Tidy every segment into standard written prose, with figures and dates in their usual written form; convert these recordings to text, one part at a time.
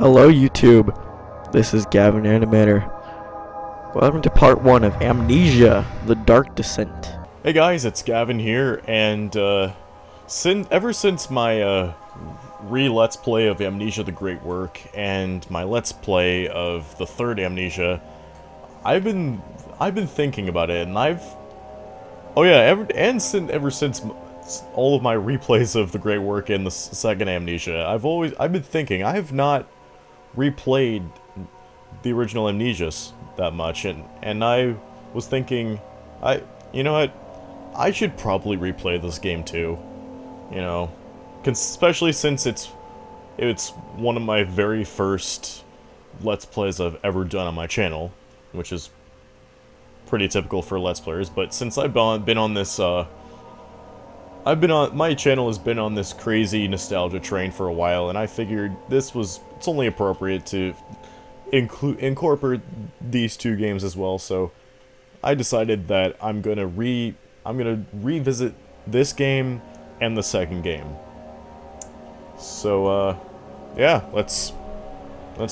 Hello YouTube, this is Gavin Animator. Welcome to part 1 of Amnesia, The Dark Descent. Hey guys, it's Gavin here, and ever since my re-let's play of Amnesia: The Great Work and my let's play of the third Amnesia, I've been thinking about it, and ever since all of my replays of The Great Work and the second Amnesia, I've been thinking I have not replayed the original Amnesias that much, and I was thinking, you know what, I should probably replay this game too, you know, especially since it's one of my very first Let's Plays I've ever done on my channel, which is pretty typical for Let's Players, but since I've been on this, my channel has been on this crazy nostalgia train for a while, and I figured it's only appropriate to incorporate these two games as well, so I decided that I'm gonna revisit this game and the second game. So yeah, let's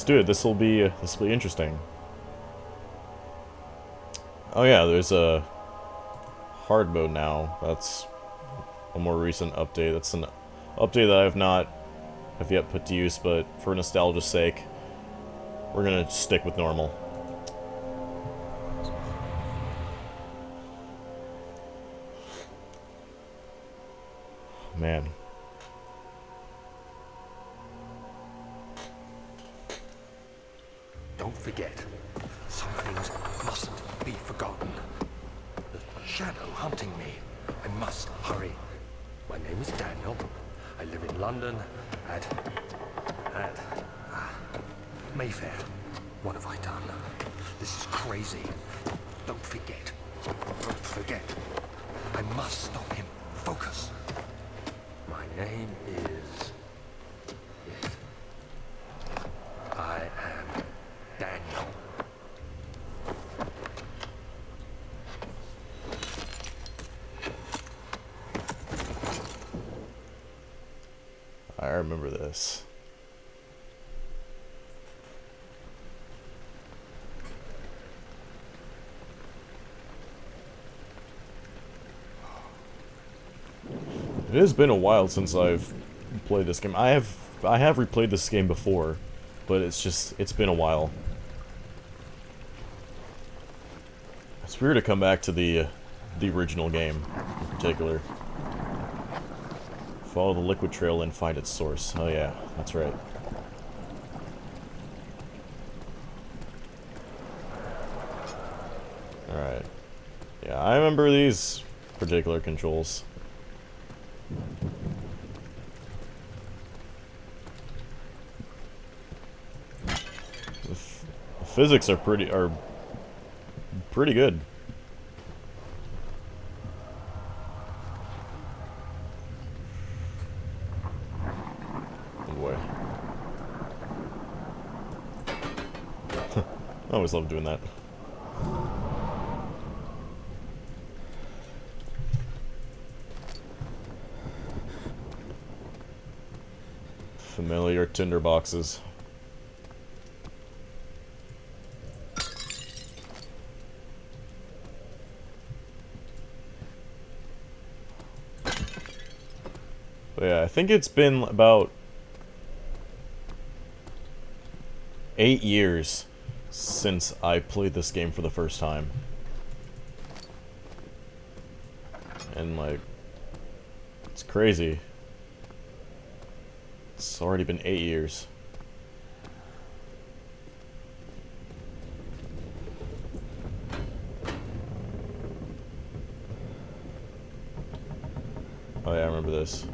do it. This'll be interesting. Oh yeah, there's a hard mode now. That's a more recent update. That's an update that have yet put to use, but for nostalgia's sake, we're gonna stick with normal. Man. Don't forget, some things mustn't be forgotten. The shadow hunting me. I must hurry. My name is Daniel. I live in London at Mayfair. What have I done? This is crazy. Don't forget. Don't forget. I must stop him. Focus. My name is... Yes. I am Daniel. I remember this. It has been a while since I've played this game. I have replayed this game before, but it's been a while. It's weird to come back to the original game in particular. Follow the liquid trail and find its source. Oh yeah, that's right. Alright. Yeah, I remember these particular controls. The physics are pretty good. Oh boy. I always love doing that. Familiar tinder boxes. But yeah, I think it's been about 8 years since I played this game for the first time. And like, it's crazy. It's already been 8 years. Oh yeah, I remember this.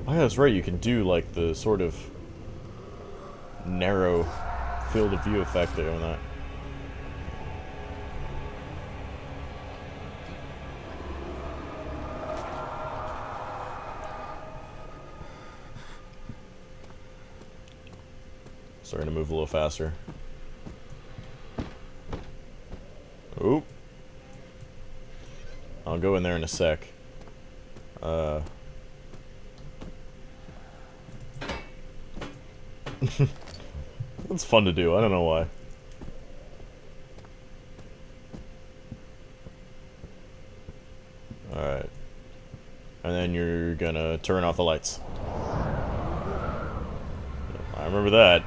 Oh yeah, that's right, you can do like the sort of narrow field of view effect there on that. Starting to move a little faster. Oop. I'll go in there in a sec. It's fun to do, I don't know why. Alright. And then you're gonna turn off the lights. I remember that.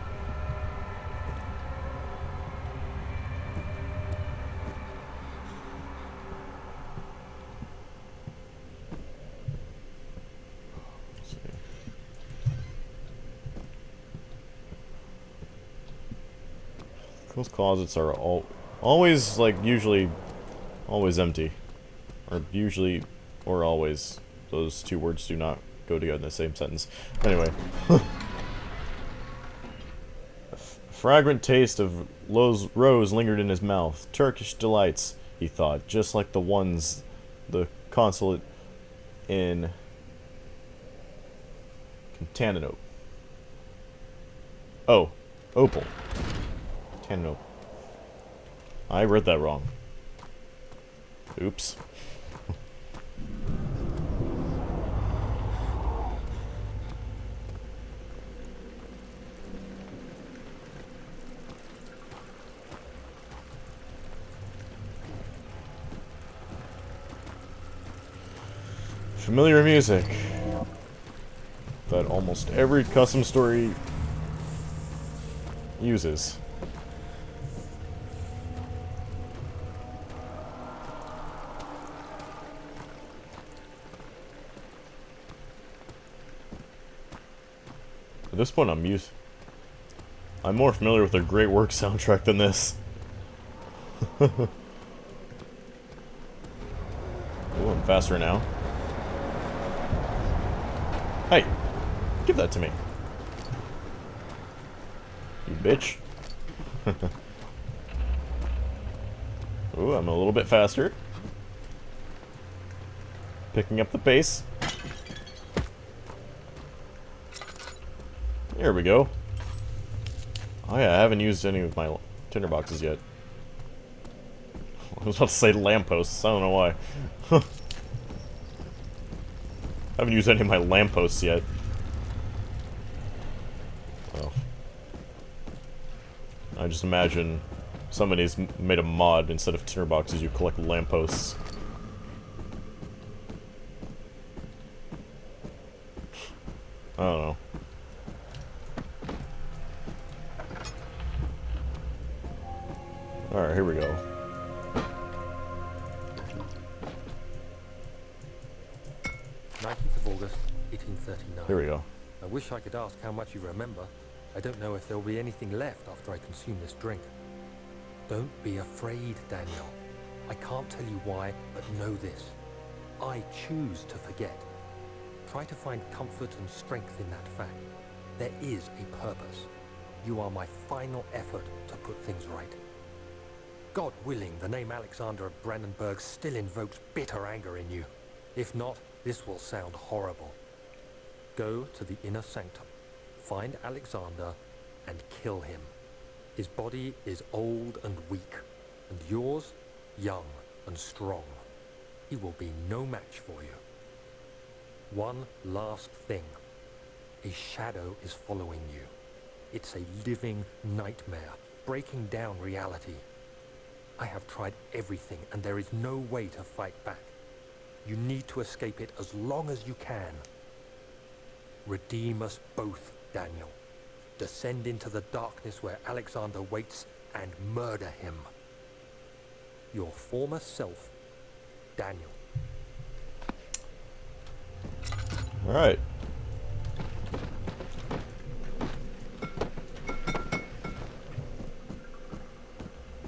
Let's see. Those closets are always, like, usually always empty. Or usually, or always. Those two words do not go together in the same sentence. Anyway. A fragrant taste of rose lingered in his mouth. Turkish delights, he thought, just like the ones the consulate in Constantinople. Oh, Opal. Constantinople. I read that wrong. Oops. Familiar music that almost every custom story uses. At this point, I'm more familiar with their Great Work soundtrack than this. Ooh, I'm faster now. Hey, give that to me. You bitch. Ooh, I'm a little bit faster. Picking up the pace. There we go. Oh yeah, I haven't used any of my tinderboxes yet. I was about to say lampposts, I don't know why. I haven't used any of my lampposts yet. Oh. I just imagine somebody's made a mod, instead of tinderboxes, you collect lampposts. I don't know. Alright, here we go. August, 1839. Here we go. I wish I could ask how much you remember. I don't know if there'll be anything left after I consume this drink. Don't be afraid, Daniel. I can't tell you why, but know this. I choose to forget. Try to find comfort and strength in that fact. There is a purpose. You are my final effort to put things right. God willing, the name Alexander of Brandenburg still invokes bitter anger in you. If not, this will sound horrible. Go to the inner sanctum, find Alexander, and kill him. His body is old and weak, and yours, young and strong. He will be no match for you. One last thing. A shadow is following you. It's a living nightmare, breaking down reality. I have tried everything, and there is no way to fight back. You need to escape it as long as you can. Redeem us both, Daniel. Descend into the darkness where Alexander waits and murder him. Your former self, Daniel. Alright.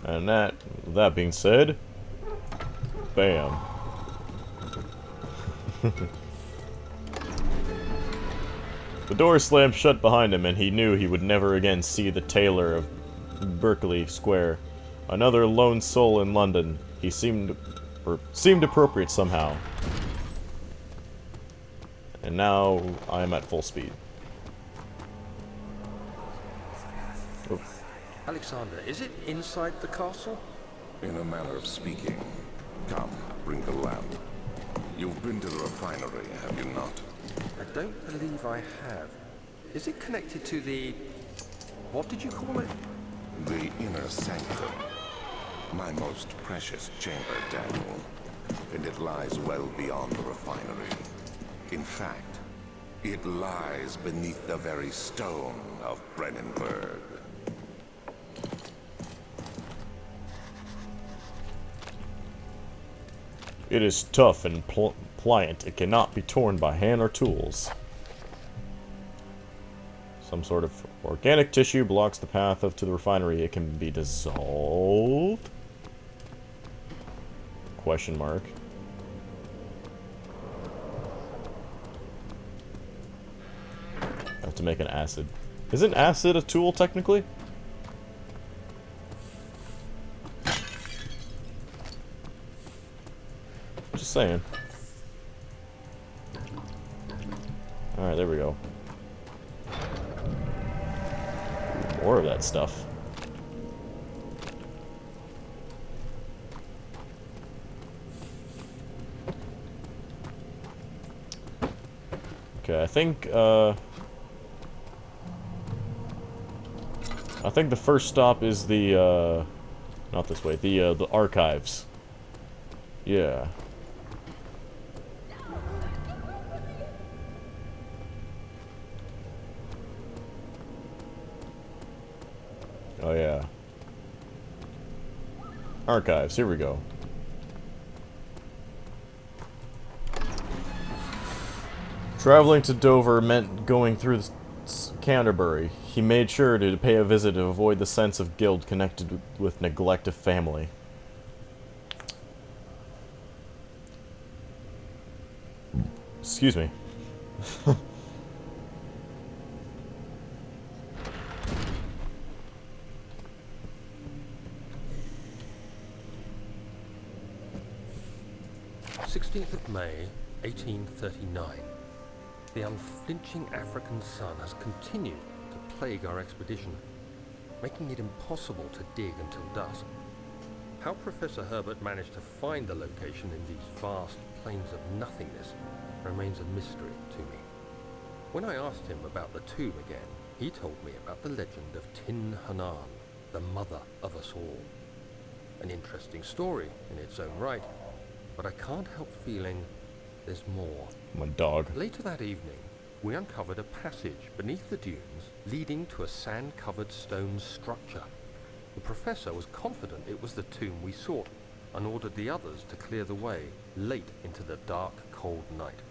And that being said, bam. The door slammed shut behind him, and he knew he would never again see the tailor of Berkeley Square. Another lone soul in London. He seemed appropriate somehow. And now I am at full speed. Oh. Alexander, is it inside the castle? In a manner of speaking. Come, bring the lamp. You've been to the refinery, have you not? I don't believe I have. Is it connected to the What did you call it? The inner sanctum. My most precious chamber, Daniel. And it lies well beyond the refinery. In fact, it lies beneath the very stone of Brennenburg. It is tough and pliant. It cannot be torn by hand or tools. Some sort of organic tissue blocks the path to the refinery. It can be dissolved? Question mark. I have to make an acid. Isn't acid a tool, technically? Just saying. Alright, there we go. More of that stuff. Okay, I think the first stop is the, not this way, the archives. Yeah. Oh yeah. Archives, here we go. Traveling to Dover meant going through Canterbury. He made sure to pay a visit to avoid the sense of guilt connected with neglect of family. Excuse me. May 1839. The unflinching African sun has continued to plague our expedition, making it impossible to dig until dusk. How Professor Herbert managed to find the location in these vast plains of nothingness remains a mystery to me. When I asked him about the tomb again, he told me about the legend of Tin Hanan, the mother of us all. An interesting story in its own right, but I can't help feeling there's more. My dog. Later that evening, we uncovered a passage beneath the dunes leading to a sand-covered stone structure. The professor was confident it was the tomb we sought and ordered the others to clear the way late into the dark, cold night.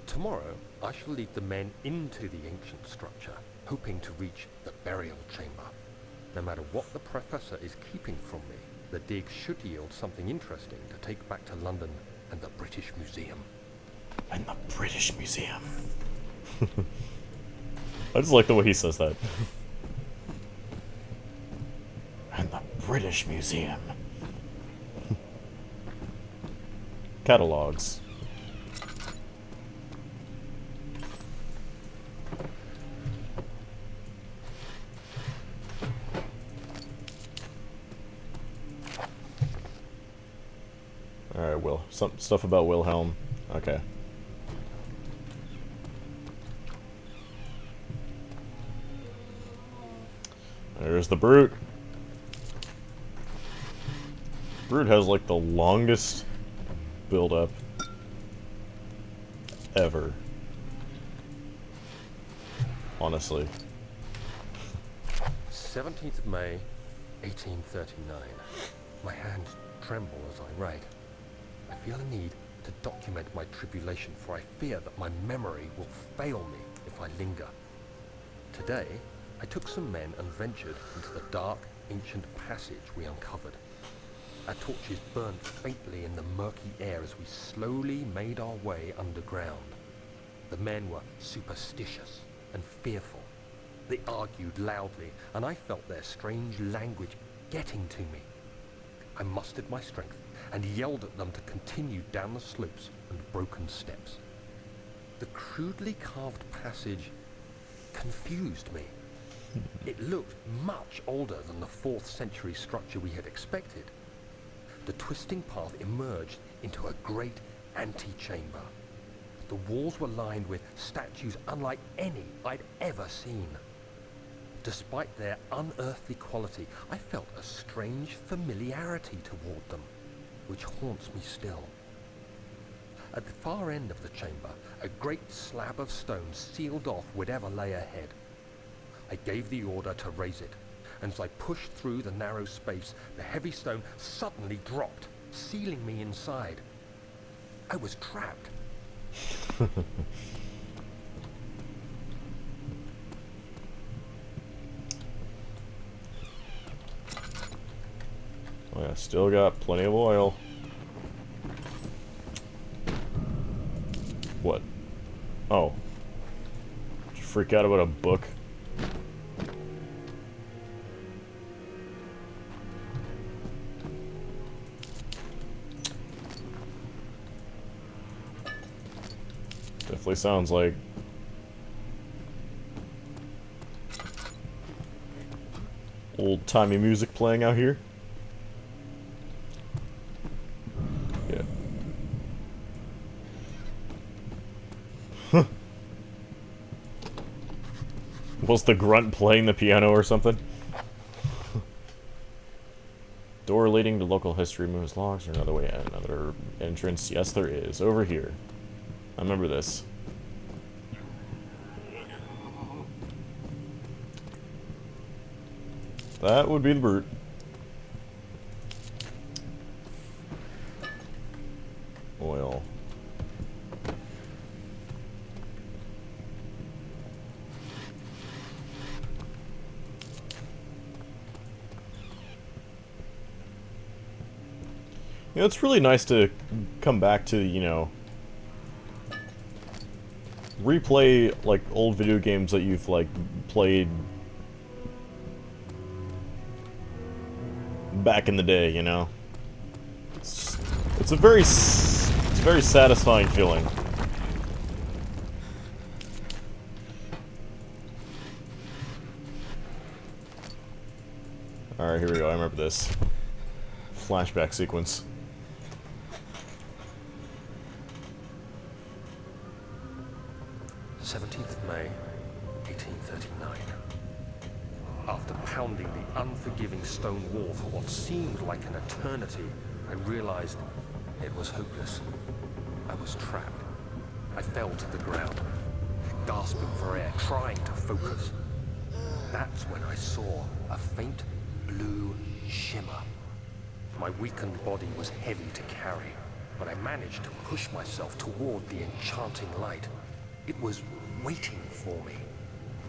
Tomorrow, I shall lead the men into the ancient structure, hoping to reach the burial chamber. No matter what the professor is keeping from me, the dig should yield something interesting to take back to London and the British Museum. And the British Museum. I just like the way he says that. And the British Museum. Catalogs. Alright, some stuff about Wilhelm. Okay. There's the Brute. Brute has like the longest build-up ever. Honestly. 17th of May, 1839. My hands tremble as I write. I feel a need to document my tribulation, for I fear that my memory will fail me if I linger. Today, I took some men and ventured into the dark, ancient passage we uncovered. Our torches burned faintly in the murky air as we slowly made our way underground. The men were superstitious and fearful. They argued loudly, and I felt their strange language getting to me. I mustered my strength and yelled at them to continue down the slopes and broken steps. The crudely carved passage confused me. It looked much older than the 4th century structure we had expected. The twisting path emerged into a great antechamber. The walls were lined with statues unlike any I'd ever seen. despite their unearthly quality, I felt a strange familiarity toward them, which haunts me still. At the far end of the chamber, a great slab of stone sealed off whatever lay ahead. I gave the order to raise it, and as I pushed through the narrow space, the heavy stone suddenly dropped, sealing me inside. I was trapped. Oh yeah, still got plenty of oil. What? Oh. Did you freak out about a book? Definitely sounds like old-timey music playing out here. Yeah. Was the grunt playing the piano or something? Door leading to local history moves logs or another way in. Another entrance. Yes, there is. Over here. I remember this. That would be the brute. Oil. You know, it's really nice to come back to, you know, replay, like, old video games that you've, like, played back in the day, you know? It's a very satisfying feeling. Alright, here we go, I remember this. Flashback sequence. May 1839. After pounding the unforgiving stone wall for what seemed like an eternity, I realized it was hopeless. I was trapped. I fell to the ground, gasping for air, trying to focus. That's when I saw a faint blue shimmer. My weakened body was heavy to carry, but I managed to push myself toward the enchanting light. It was waiting for me.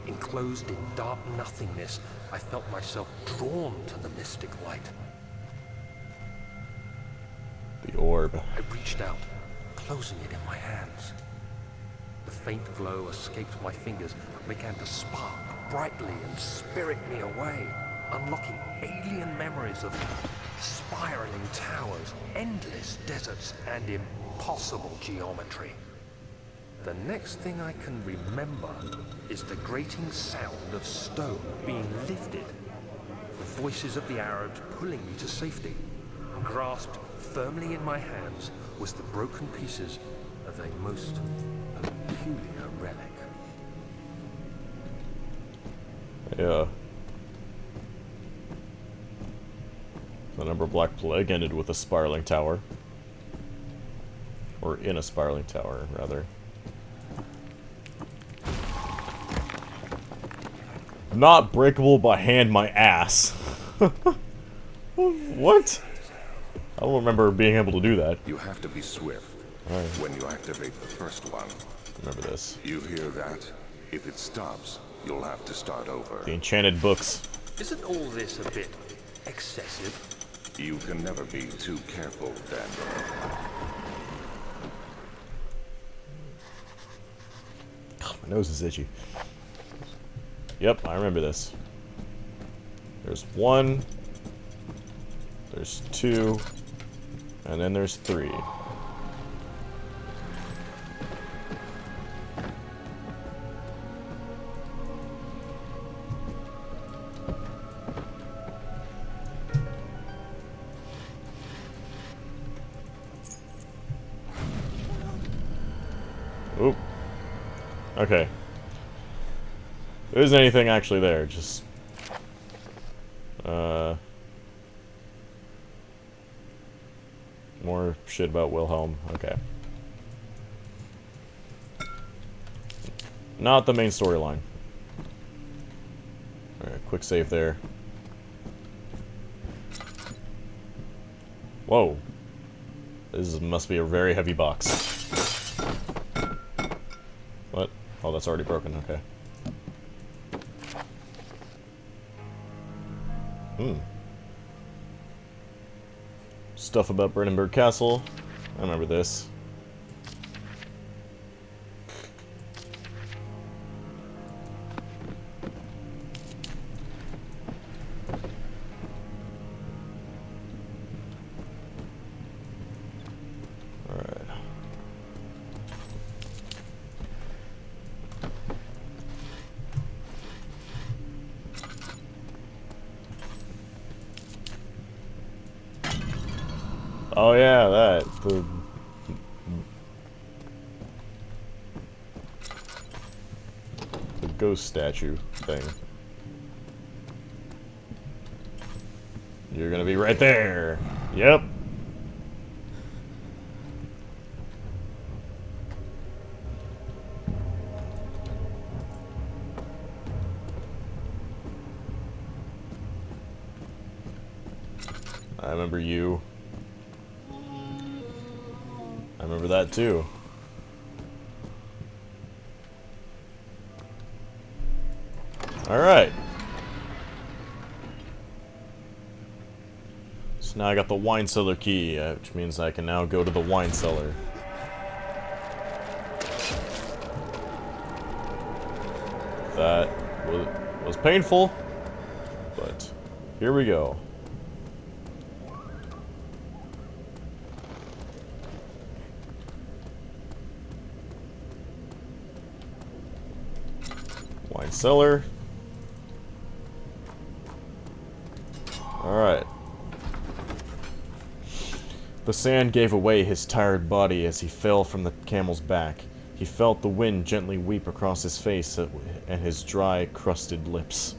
Enclosed in dark nothingness, I felt myself drawn to the mystic light. The orb. I reached out, closing it in my hands. The faint glow escaped my fingers and began to spark brightly and spirit me away, unlocking alien memories of spiraling towers, endless deserts, and impossible geometry. The next thing I can remember is the grating sound of stone being lifted, the voices of the Arabs pulling me to safety. Grasped firmly in my hands was the broken pieces of a most peculiar relic. Yeah. The number Black Plague ended with a spiraling tower. Or in a spiraling tower, rather. Not breakable by hand, my ass. What? I don't remember being able to do that. You have to be swift when you activate the first one. Remember this. You hear that? If it stops, you'll have to start over. The enchanted books. Isn't all this a bit excessive? You can never be too careful, Daniel. My nose is itchy. Yep, I remember this. There's 1, there's 2, and then there's 3. Oop. Okay. There isn't anything actually there, just More shit about Wilhelm. Okay. Not the main storyline. Alright, quick save there. Whoa. This must be a very heavy box. What? Oh, that's already broken. Okay. Stuff about Brandenburg Castle. I remember this. Alright. Oh yeah, that. The ghost statue thing. You're gonna be right there. Yep. I remember you. I remember that too. Alright. So now I got the wine cellar key, which means I can now go to the wine cellar. That was painful, but here we go. Wine cellar. Alright. The sand gave away his tired body as he fell from the camel's back. He felt the wind gently weep across his face and his dry, crusted lips.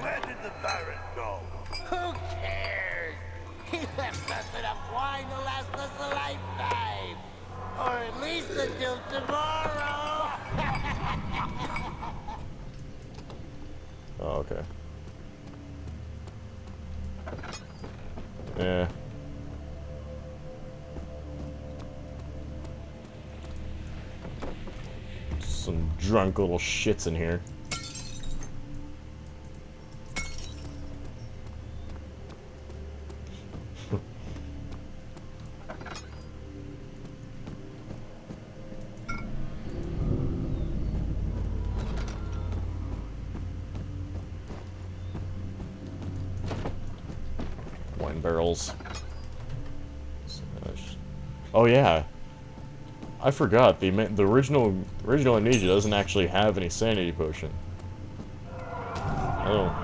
Where did the Baron go? Who cares? He left us enough wine to last us a lifetime. Or at least until tomorrow. Oh, okay. Yeah. Some drunk little shits in here. Wine barrels. Oh yeah, I forgot the original Amnesia doesn't actually have any sanity potion. Oh.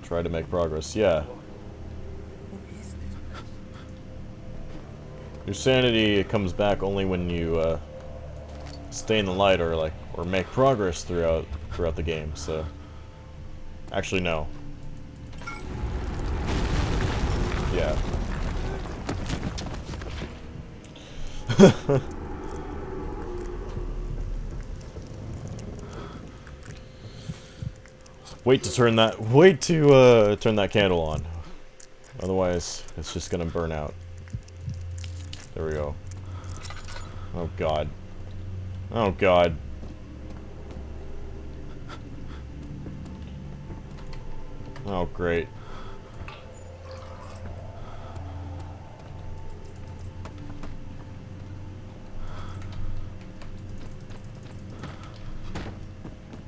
Try to make progress. Yeah. Your sanity comes back only when you stay in the light or make progress throughout the game. So, actually, no. Yeah. Wait to turn that candle on. Otherwise, it's just gonna burn out. There we go. Oh god. Oh god. Oh great.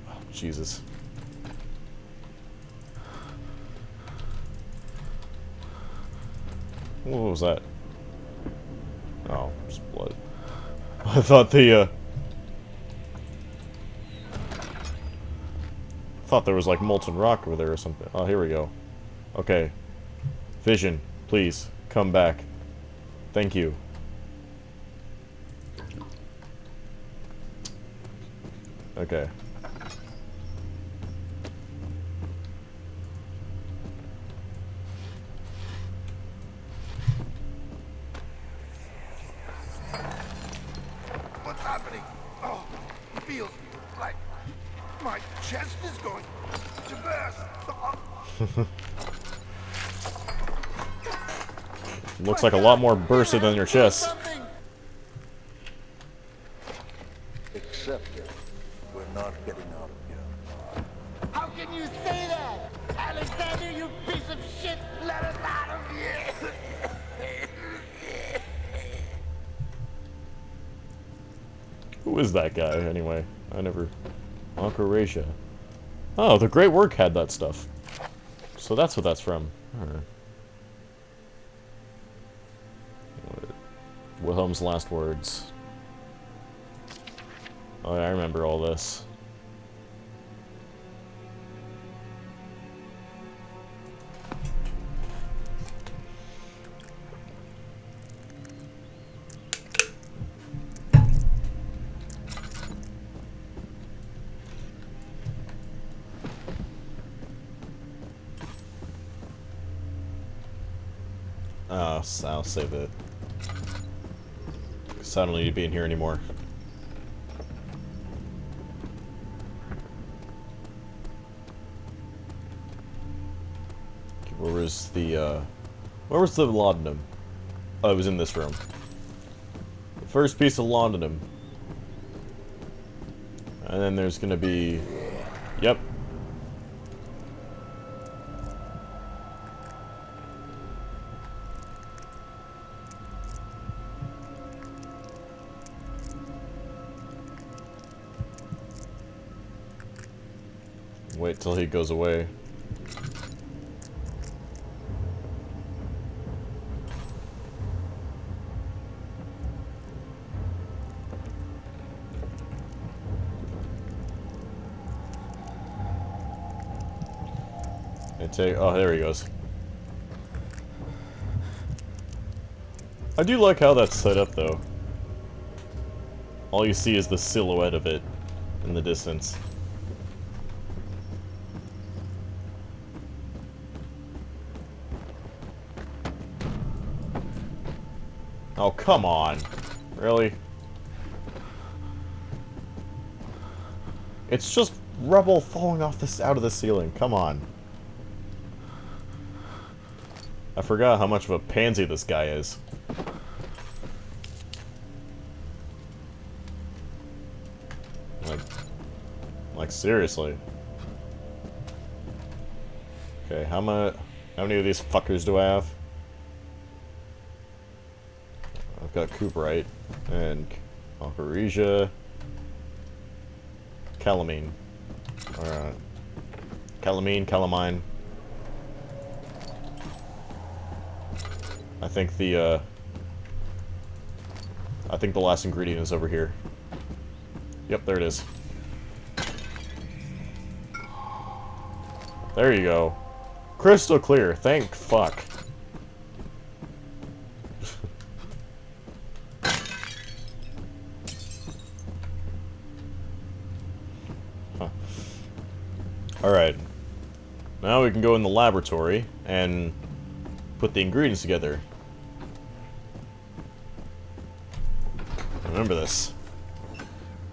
Oh, Jesus. What was that? Oh, just blood. I thought the thought there was like molten rock over there or something. Oh, here we go. Okay. Vision, please, come back. Thank you. Okay. What's happening? Oh, it feels like my chest is going to burst. Looks like a lot more bursted than your chest. Except we're not getting out of here. How can you say that? Alexander, you piece of shit! Let us out of here! Who is that guy, anyway? I never... Anchorage. Oh, the Great Work had that stuff. So that's what that's from. Alright. Wilhelm's last words. Oh, yeah, I remember all this. I'll save it. Because I don't need to be in here anymore. Okay, where was the laudanum? Oh, it was in this room. The first piece of laudanum. And then there's gonna be... Yep. Wait till he goes away. Oh, there he goes. I do like how that's set up, though. All you see is the silhouette of it in the distance. Oh, come on. Really? It's just rubble falling off this out of the ceiling. Come on. I forgot how much of a pansy this guy is. Like seriously. Okay, how many of these fuckers do I have? I've got Cooperite and Alcaresia, Calamine. Alright. Calamine, Calamine. I think the last ingredient is over here. Yep, there it is. There you go. Crystal clear, thank fuck. Huh. Alright. Now we can go in the laboratory and put the ingredients together. Remember this.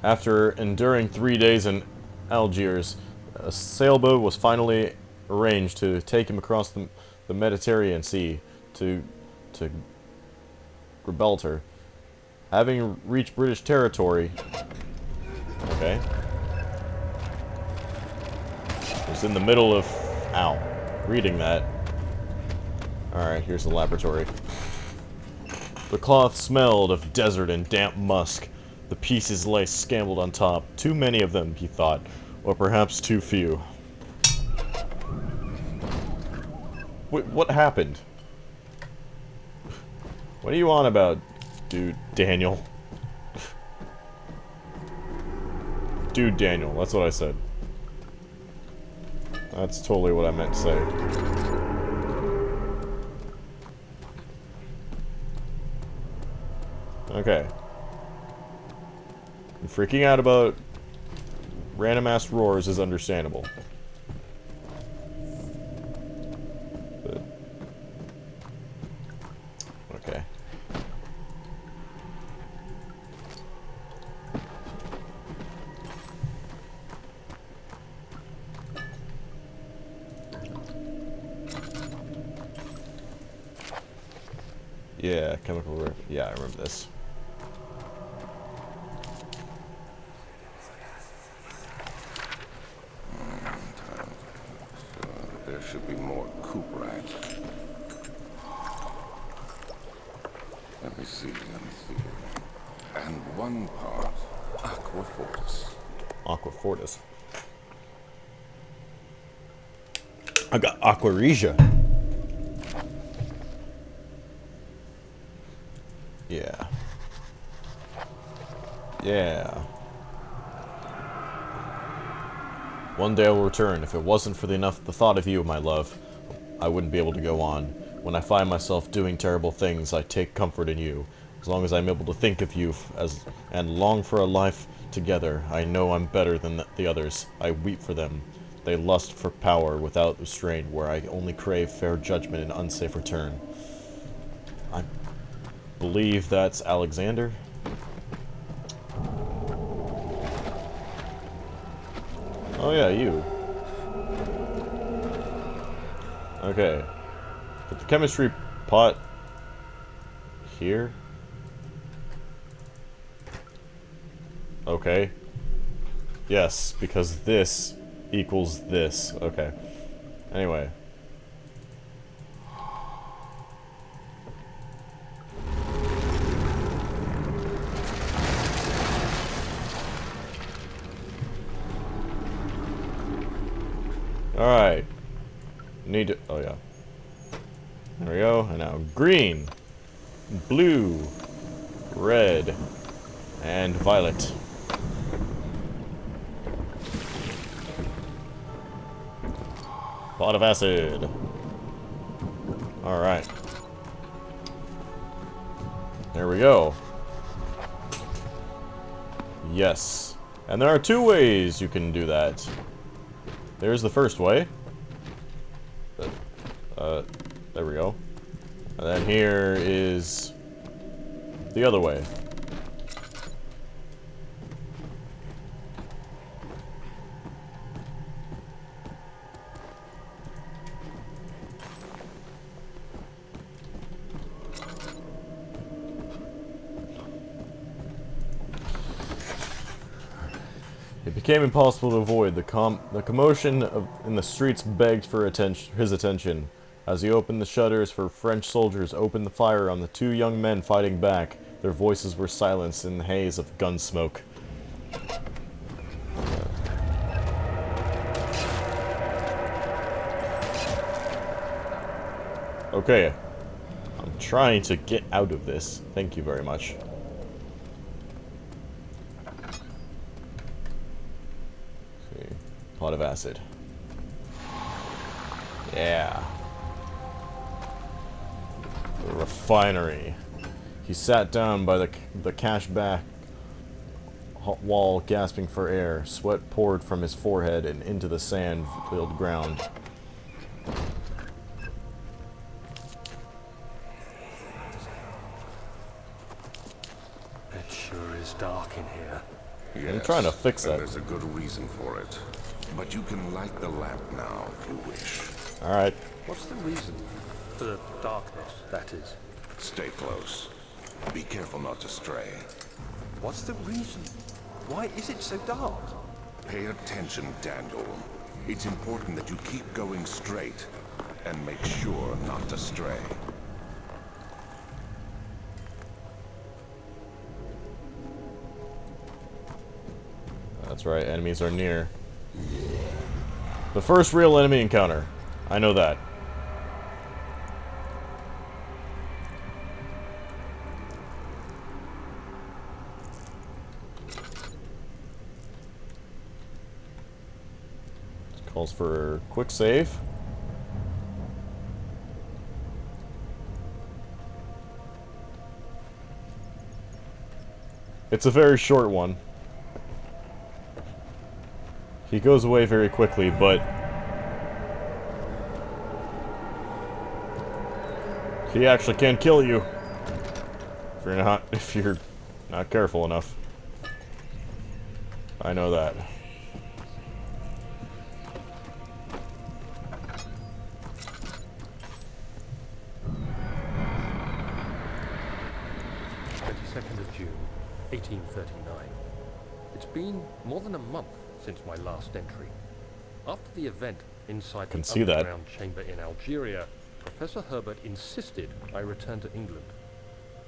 After enduring 3 days in Algiers, a sailboat was finally arranged to take him across the Mediterranean Sea to Gibraltar. Having reached British territory... Okay. I was in the middle of... Ow. Reading that. Alright, here's the laboratory. The cloth smelled of desert and damp musk. The pieces lay scrambled on top. Too many of them, he thought. Or perhaps too few. Wait, what happened? What are you on about, dude, Daniel? Dude, Daniel, that's what I said. That's totally what I meant to say. Okay. Freaking out about random ass roars is understandable. But, okay. Yeah, chemical. Yeah, I remember this. There should be more coop rats. Let me see. And one part aquafortis. Aquafortis. I got aquaresia. Yeah. Yeah. One day I will return. If it wasn't for the thought of you, my love, I wouldn't be able to go on. When I find myself doing terrible things, I take comfort in you. As long as I'm able to think of you and long for a life together, I know I'm better than the others. I weep for them. They lust for power without restraint, where I only crave fair judgment and unsafe return. I believe that's Alexander. Oh yeah, you. Okay. Put the chemistry pot here. Okay. Yes, because this equals this. Okay. Anyway. Alright. Need to... Oh, yeah. There we go. And now green, blue, red, and violet. Pot of acid. Alright. There we go. Yes. And there are two ways you can do that. There's the first way. There we go. And then here is the other way. It became impossible to avoid. The commotion in the streets begged for his attention. As he opened the shutters for French soldiers opened the fire on the two young men fighting back. Their voices were silenced in the haze of gun smoke. Okay. I'm trying to get out of this. Thank you very much. Pot of acid. Yeah. The refinery. He sat down by the cash-back wall, gasping for air. Sweat poured from his forehead and into the sand-filled ground. It sure is dark in here. Yes, I'm trying to fix that. And there's a good reason for it. But you can light the lamp now if you wish. Alright. What's the reason? For the darkness, that is. Stay close. Be careful not to stray. What's the reason? Why is it so dark? Pay attention, Daniel. It's important that you keep going straight and make sure not to stray. That's right, enemies are near. The first real enemy encounter. I know that. Calls for quick save. It's a very short one. He goes away very quickly, but he actually can kill you if you're not careful enough. I know that. June, 1839. It's been more than a month since my last entry. After the event inside the underground chamber in Algeria, Professor Herbert insisted I return to England.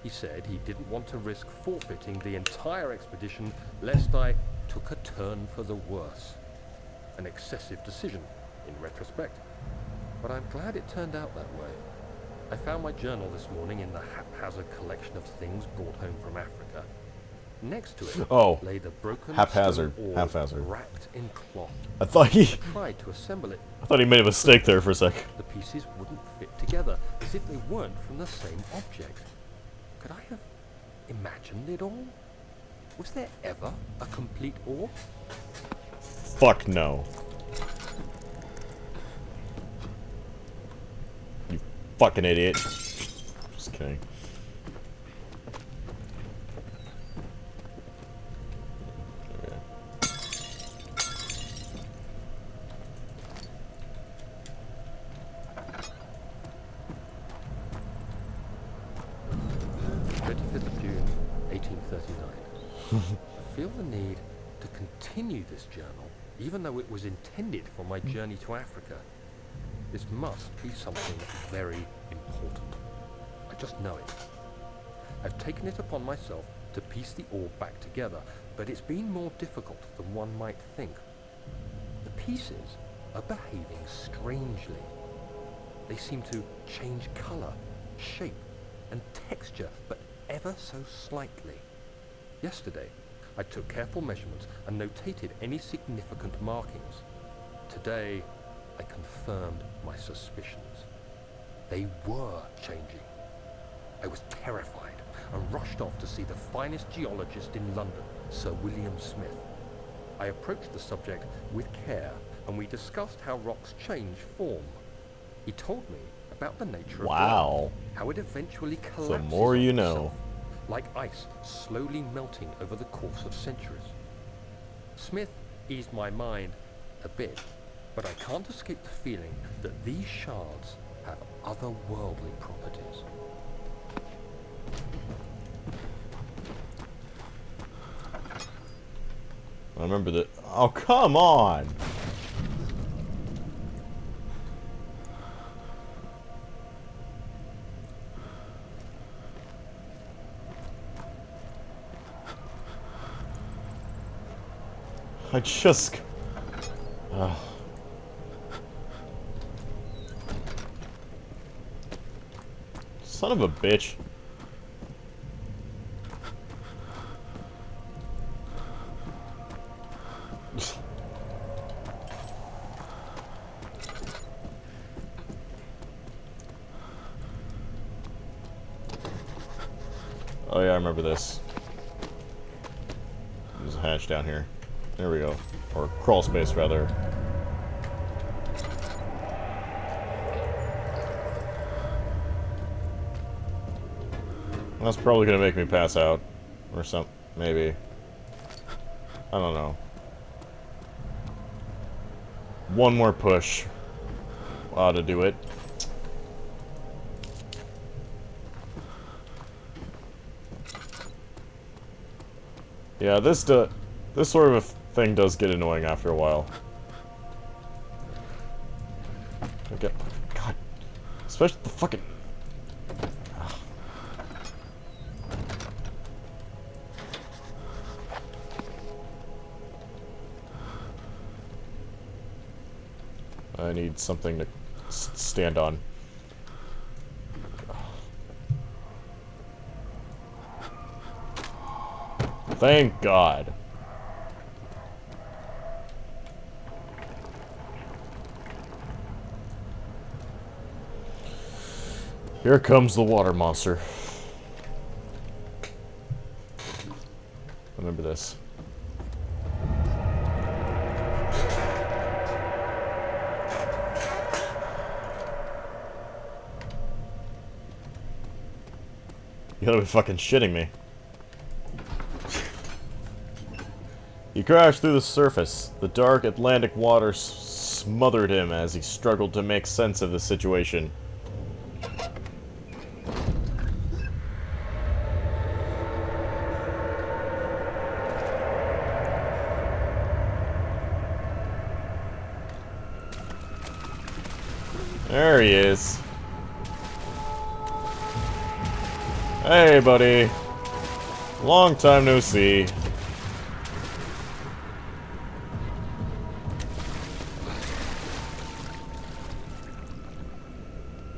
He said he didn't want to risk forfeiting the entire expedition lest I took a turn for the worse. An excessive decision, in retrospect. But I'm glad it turned out that way. I found my journal this morning in the haphazard collection of things brought home from Africa. Next to it lay the broken haphazard, wrapped in cloth. I thought he tried to assemble it. I thought he made a mistake there for a sec. The pieces wouldn't fit together, as if they weren't from the same object. Could I have imagined it all? Was there ever a complete orb? Fuck no. You fucking idiot. Just kidding. I feel the need to continue this journal, even though it was intended for my journey to Africa. This must be something very important. I just know it. I've taken it upon myself to piece the orb back together, but it's been more difficult than one might think. The pieces are behaving strangely. They seem to change color, shape, and texture, but ever so slightly. Yesterday, I took careful measurements and notated any significant markings. Today, I confirmed my suspicions. They were changing. I was terrified and rushed off to see the finest geologist in London, Sir William Smith. I approached the subject with care, and we discussed how rocks change form. He told me about the nature of life, how it eventually collapses. The more you know. Like ice slowly melting over the course of centuries. Smith eased my mind a bit, but I can't escape the feeling that these shards have otherworldly properties. I remember that. Oh, come on! I just... Son of a bitch. Oh yeah, I remember this. There's a hatch down here. There we go. Or crawl space, rather. That's probably gonna make me pass out. Or something. Maybe. I don't know. One more push. Ought to do it. Yeah, this sort of a thing does get annoying after a while. Okay. God. Especially the fucking... I need something to stand on. Thank God. Here comes the water monster. Remember this. You gotta be fucking shitting me. He crashed through the surface. The dark Atlantic water smothered him as he struggled to make sense of the situation. There he is. Hey, buddy. Long time no see.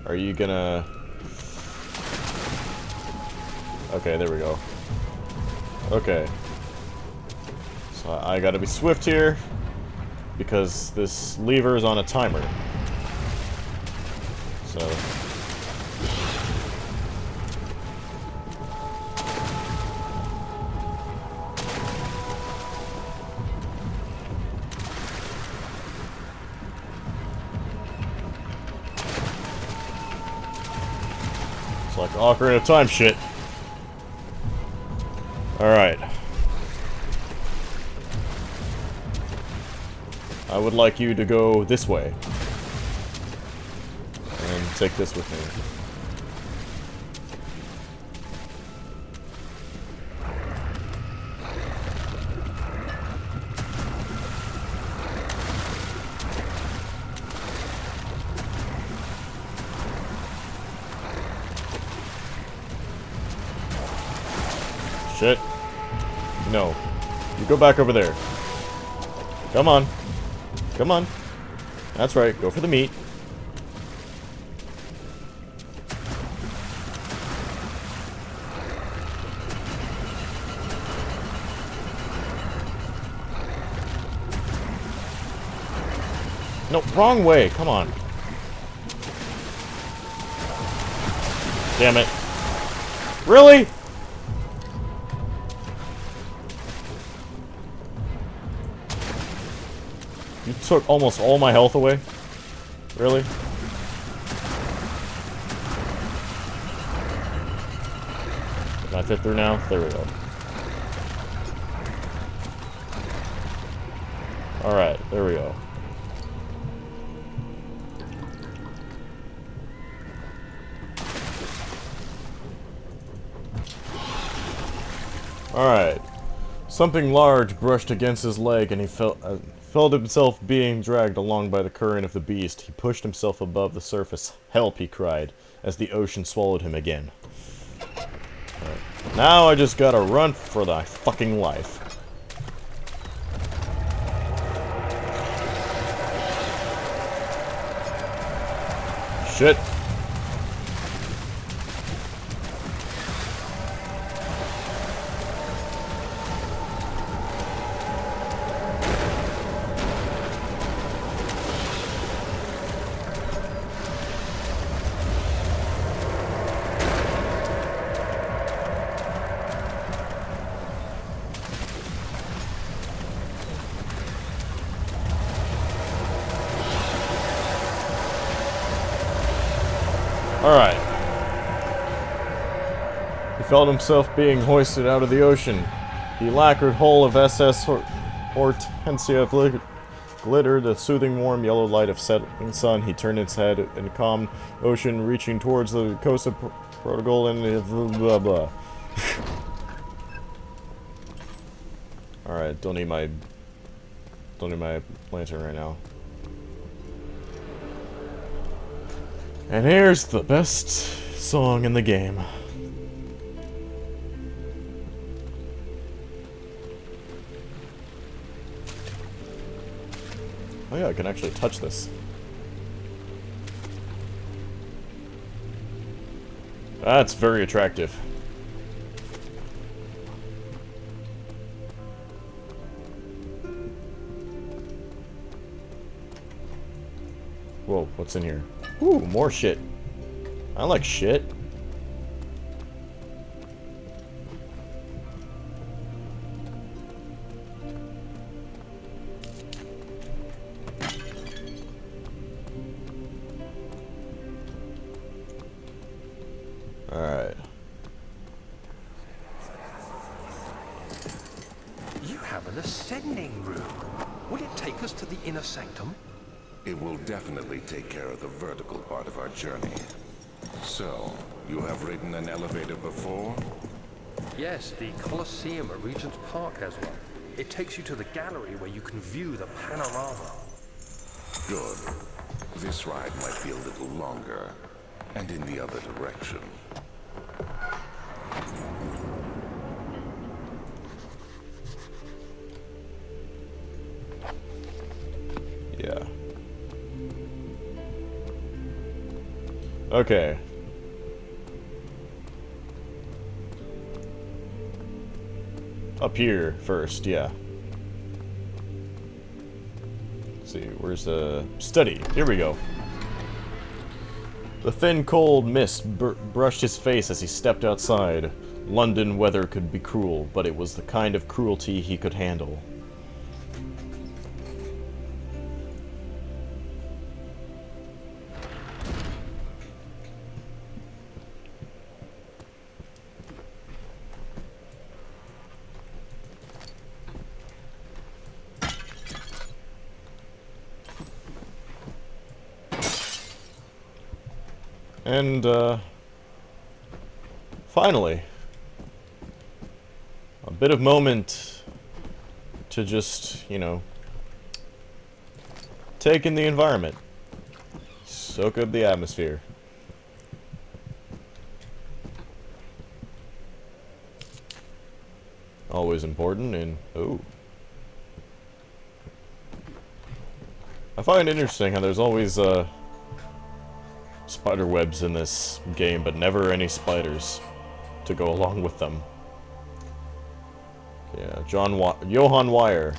Are you gonna... Okay, there we go. Okay. So I gotta be swift here, because this lever is on a timer. So... It's like Ocarina of Time shit. Alright. I would like you to go this way. And take this with me. Shit. No. You go back over there. Come on. Come on. That's right. Go for the meat. No, wrong way. Come on. Damn it. Really? You took almost all my health away? Really? Can I fit through now? There we go. Alright, there we go. Alright. Something large brushed against his leg and he felt himself being dragged along by the current of the beast. He pushed himself above the surface. Help, he cried, as the ocean swallowed him again. Right. Now I just gotta run for my fucking life. Shit. Alright. He felt himself being hoisted out of the ocean. The lacquered hull of SS Hortensia glittered the soothing warm yellow light of setting sun. He turned his head in a calm ocean reaching towards the coast of Portugal and blah blah. Alright, don't need my lantern right now. And here's the best song in the game. Oh yeah, I can actually touch this. That's very attractive. Whoa, what's in here? Ooh, more shit. I like shit. Alright. You have an ascending room. Will it take us to the inner sanctum? It will definitely take care of the vertical part of our journey. So, you have ridden an elevator before? Yes, the Colosseum at Regent's Park has one. It takes you to the gallery where you can view the panorama. Good. This ride might be a little longer, and in the other direction. Yeah. Okay. Up here first, yeah. Let's see, where's the study? Here we go. The thin, cold mist brushed his face as he stepped outside. London weather could be cruel, but it was the kind of cruelty he could handle. And, finally, a bit of moment to just, you know, take in the environment, soak up the atmosphere. Always important, and, oh. I find it interesting how there's always, spider webs in this game, but never any spiders to go along with them. Yeah, Johann Wire.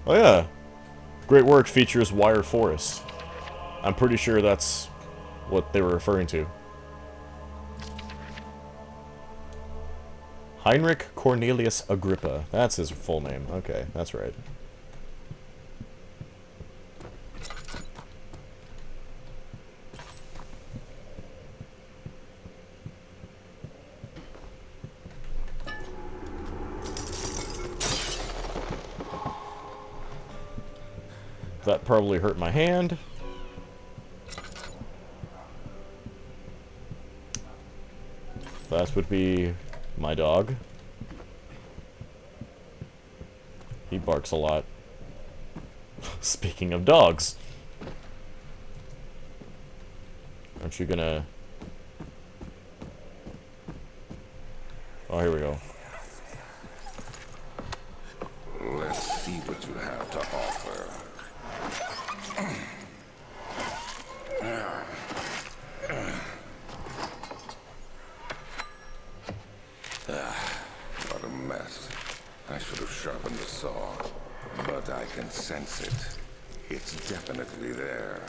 Oh yeah, Great Work features Wire Forest. I'm pretty sure that's what they were referring to. Heinrich Cornelius Agrippa. That's his full name. Okay, that's right. That probably hurt my hand. That would be my dog. He barks a lot. Speaking of dogs. Aren't you gonna... Oh, here we go. Let's see what you have to offer. What a mess. I should have sharpened the saw, but I can sense it. It's definitely there.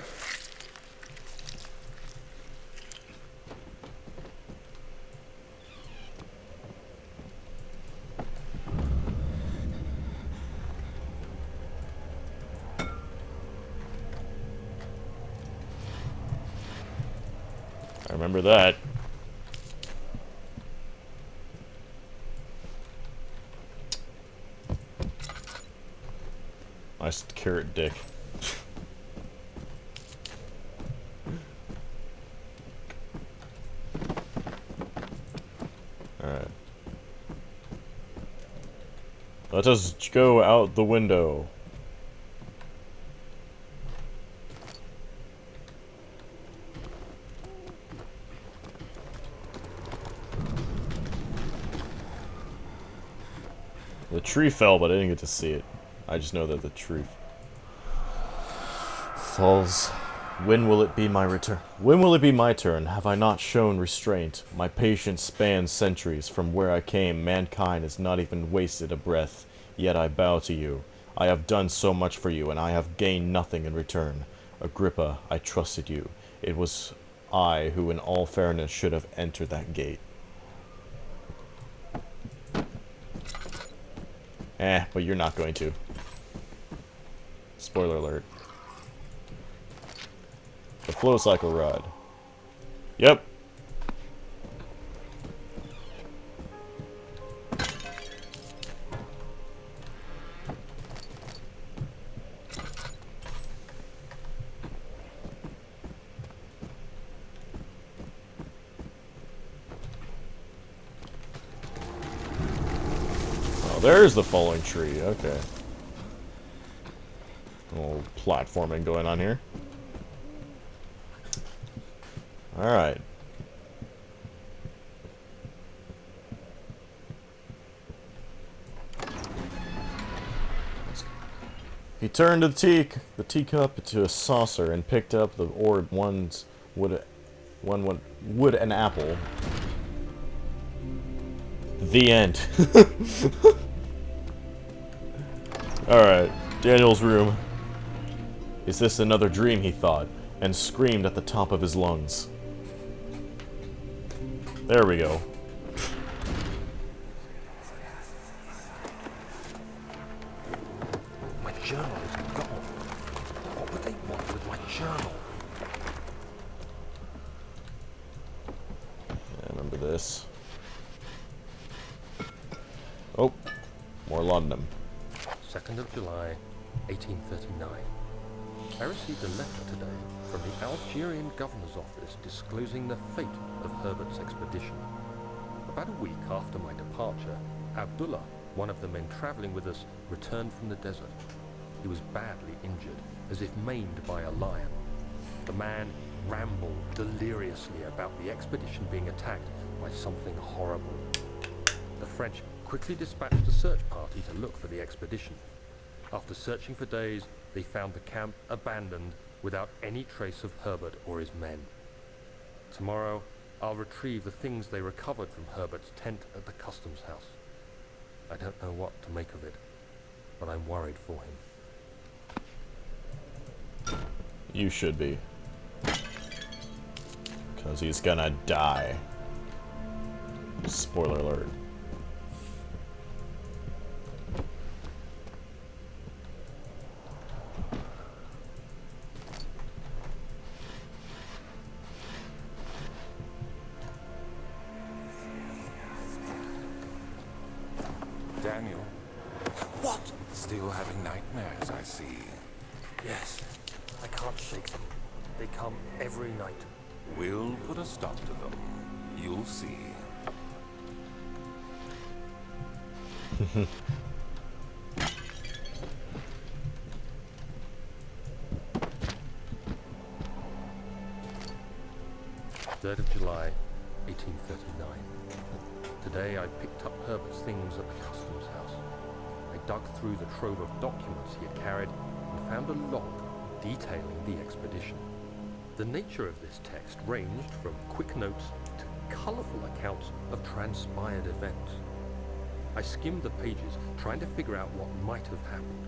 I remember that. Nice carrot dick. Alright. Let us go out the window. The tree fell, but I didn't get to see it. I just know that the tree falls. When will it be my return? When will it be my turn? Have I not shown restraint? My patience spans centuries. From where I came, mankind has not even wasted a breath. Yet I bow to you. I have done so much for you, and I have gained nothing in return. Agrippa, I trusted you. It was I who, in all fairness, should have entered that gate. But you're not going to. Spoiler alert. The flow cycle rod. Yep. Oh, there's the falling tree. Okay. A little platforming going on here. Alright. He turned the teacup into a saucer and picked up the orb wood and apple. The end. Alright, Daniel's room. Is this another dream, he thought, and screamed at the top of his lungs. There we go. My journal is gone. What would they want with my journal? Yeah, remember this. Oh, more laudanum. 2nd of July, 1839. I received a letter today from the Algerian governor's office disclosing the fate of Herbert's expedition. About a week after my departure, Abdullah, one of the men traveling with us, returned from the desert. He was badly injured, as if maimed by a lion. The man rambled deliriously about the expedition being attacked by something horrible. The French quickly dispatched a search party to look for the expedition. After searching for days, they found the camp abandoned without any trace of Herbert or his men. Tomorrow, I'll retrieve the things they recovered from Herbert's tent at the customs house. I don't know what to make of it, but I'm worried for him. You should be. Because he's gonna die. Spoiler alert. Daniel? What? Still having nightmares, I see. Yes, I can't shake them. They come every night. We'll put a stop to them. You'll see. Third of July, 1839. Today I picked up Herbert's things at the customs house. I dug through the trove of documents he had carried and found a log detailing the expedition. The nature of this text ranged from quick notes to colourful accounts of transpired events. I skimmed the pages, trying to figure out what might have happened.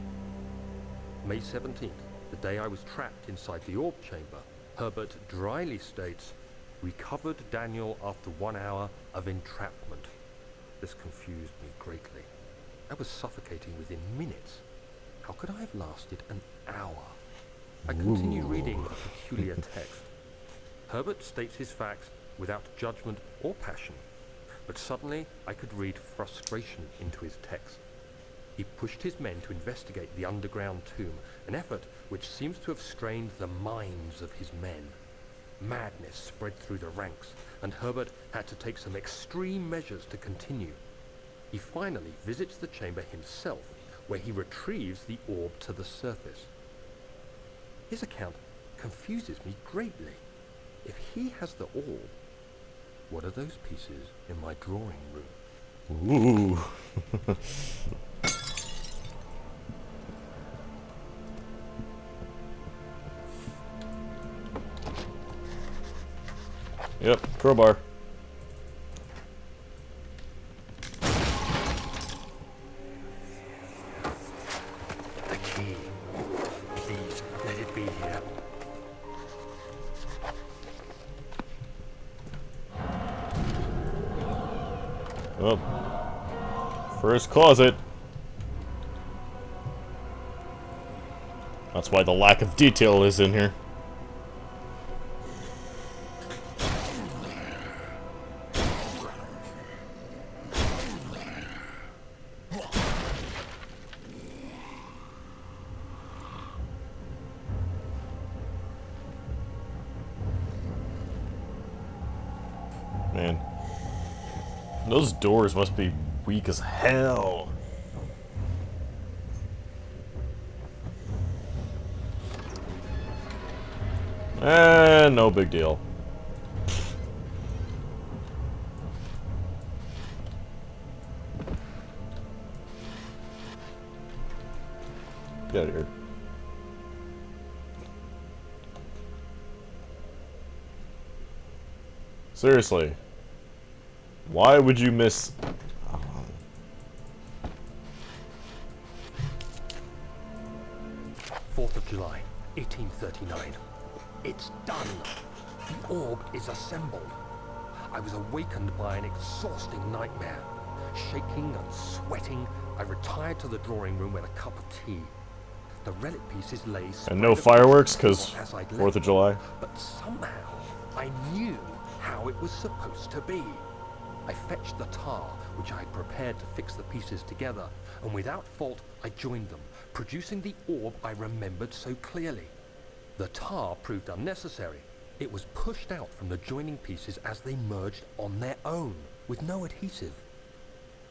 May 17th, the day I was trapped inside the orb chamber, Herbert dryly states, "Recovered Daniel after 1 hour of entrapment." This confused me greatly. I was suffocating within minutes. How could I have lasted an hour? I continued reading the peculiar text. Herbert states his facts without judgment or passion, but suddenly I could read frustration into his text. He pushed his men to investigate the underground tomb, an effort which seems to have strained the minds of his men. Madness spread through the ranks, and Herbert had to take some extreme measures to continue. He finally visits the chamber himself, where he retrieves the orb to the surface. His account confuses me greatly. If he has the orb, what are those pieces in my drawing room? Ooh. Yep, crowbar. The key. Please, let it be here. Oh. First closet. That's why the lack of detail is in here. Man. Those doors must be weak as hell. No big deal. Get out of here. Seriously. Why would you miss... 4th of July, 1839. It's done. The orb is assembled. I was awakened by an exhausting nightmare. Shaking and sweating, I retired to the drawing room with a cup of tea. The relic pieces lay And no spread fireworks, across because the floor as I'd 4th left of July. But somehow, I knew how it was supposed to be. I fetched the tar, which I had prepared to fix the pieces together, and without fault, I joined them, producing the orb I remembered so clearly. The tar proved unnecessary. It was pushed out from the joining pieces as they merged on their own, with no adhesive.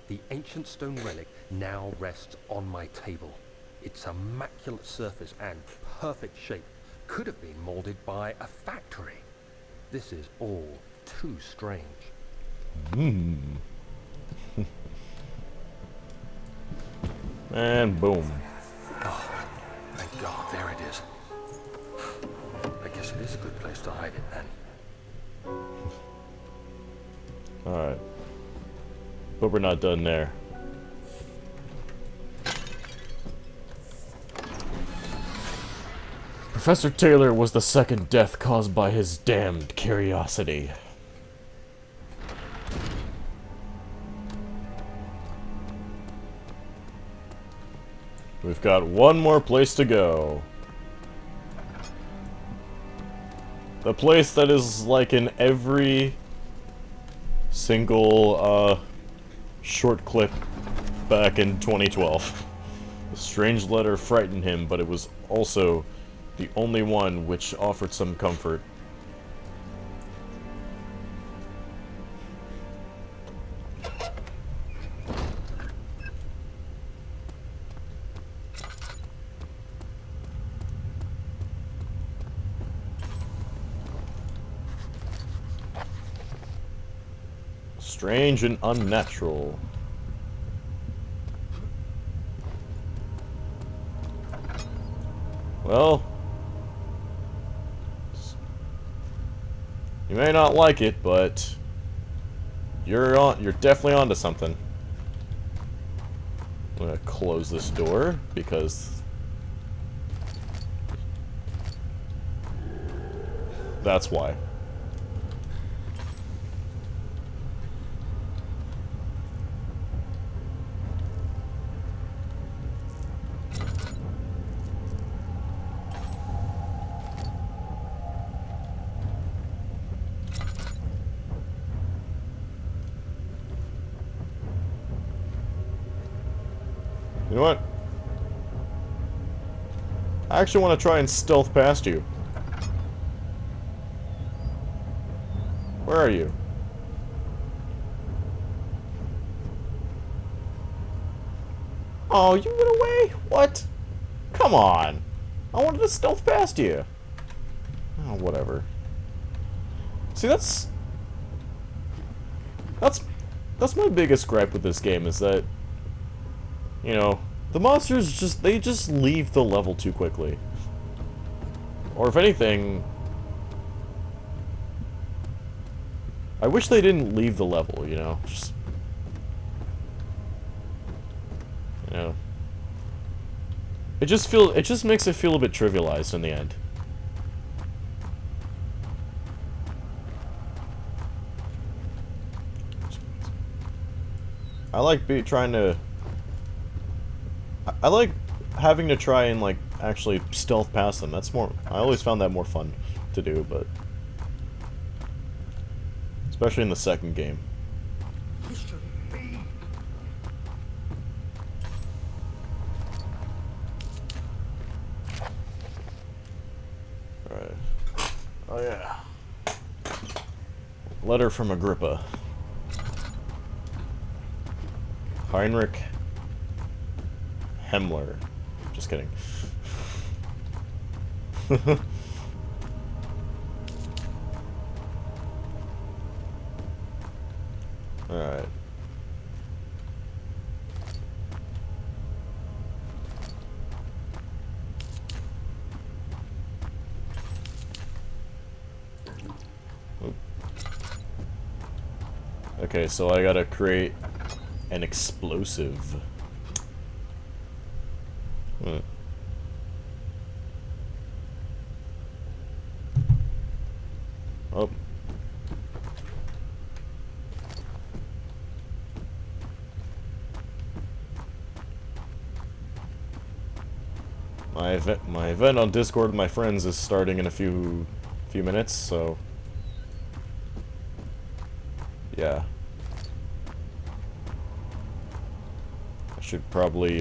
The ancient stone relic now rests on my table. Its immaculate surface and perfect shape could have been molded by a factory. This is all too strange. And boom. Oh, thank God, there it is. I guess it is a good place to hide it then. Alright. But we're not done there. Professor Taylor was the second death caused by his damned curiosity. We've got one more place to go. The place that is like in every single short clip back in 2012. The strange letter frightened him, but it was also the only one which offered some comfort. Strange and unnatural. Well, you may not like it, but you're definitely onto something. I'm gonna close this door because that's why. You know what? I actually want to try and stealth past you. Where are you? Oh, you went away? What? Come on. I wanted to stealth past you. Oh, whatever. See, that's my biggest gripe with this game is that, you know, the monsters they just leave the level too quickly. Or if anything, I wish they didn't leave the level, you know? Just, you know. It just makes it feel a bit trivialized in the end. like trying to... I like having to try and, like, actually stealth past them. That's more... I always found that more fun to do, but... Especially in the second game. Alright. Oh yeah. Letter from Agrippa. Heinrich Himmler. Just kidding. Alright. Okay, so I gotta create an explosive. Oh. My event on Discord with my friends is starting in a few minutes, so yeah. I should probably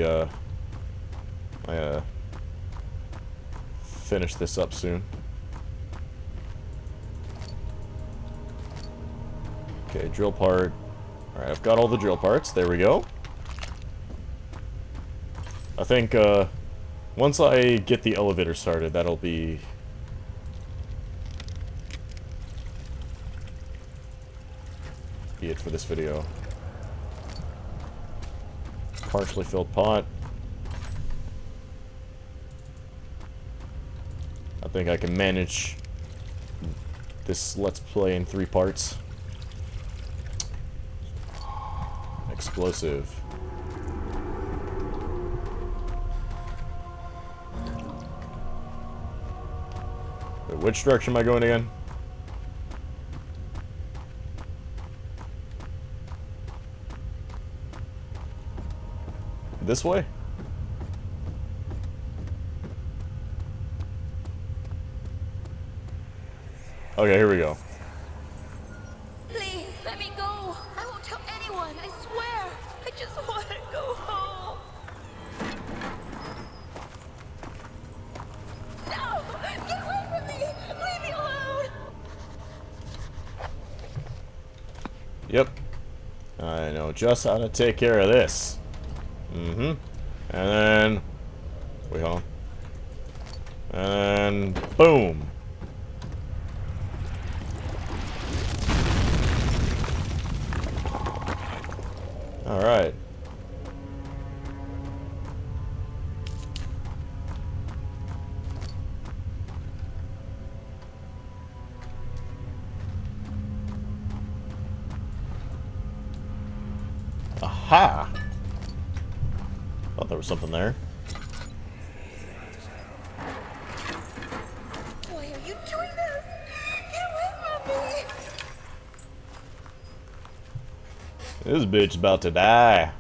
finish this up soon. Okay, drill part. Alright, I've got all the drill parts. There we go. I think, once I get the elevator started, that'll be... it for this video. Partially filled pot. I think I can manage this Let's Play in 3 parts. Explosive. Wait, which direction am I going again? This way? Okay, here we go. Please, let me go. I won't tell anyone, I swear. I just want to go home. No! Get away from me! Leave me alone! Yep. I know just how to take care of this. And then... wait, hold on. And... boom! Alright. Aha! Thought there was something there. Why are you doing this? Get away from me! This bitch's about to die.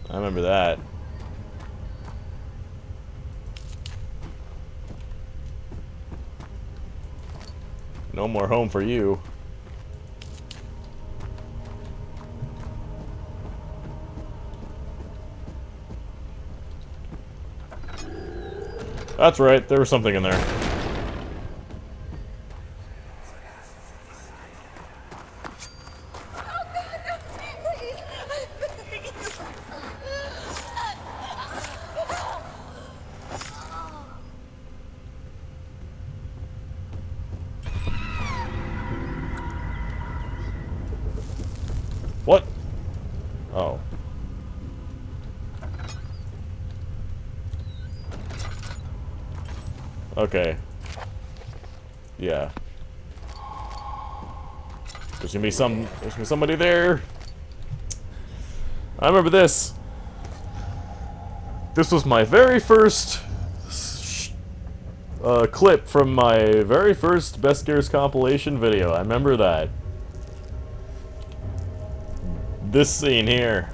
I remember that. No more home for you. That's right, there was something in there. What? Oh. Okay. Yeah. There's gonna be somebody there. I remember this. This was my very first clip from my very first Best Gears compilation video. I remember that. This scene here.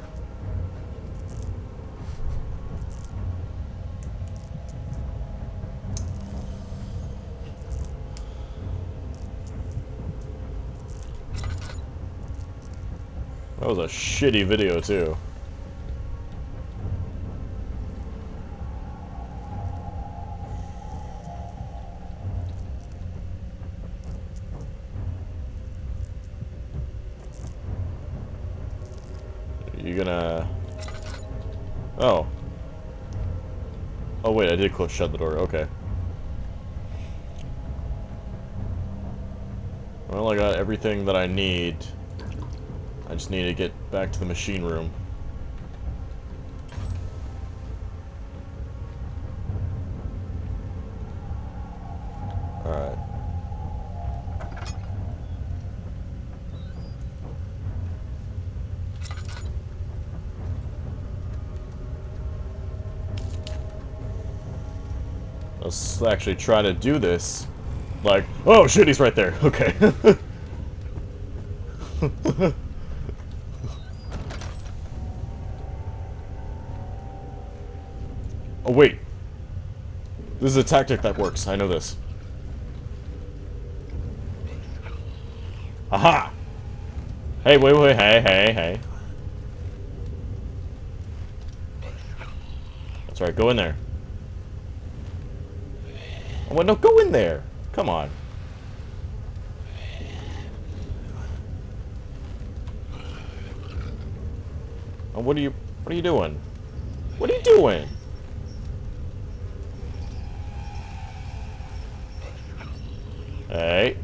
That was a shitty video, too. You gonna... Oh. Oh wait, I did shut the door, okay. Well, I got everything that I need. I just need to get back to the machine room. Alright. Let's actually try to do this. Like, oh shit, he's right there. Okay. Oh wait. This is a tactic that works. I know this. Aha! Hey, wait, hey. That's right, go in there. Oh, well, no, go in there. Come on. Oh, what are you doing? What are you doing? Hey.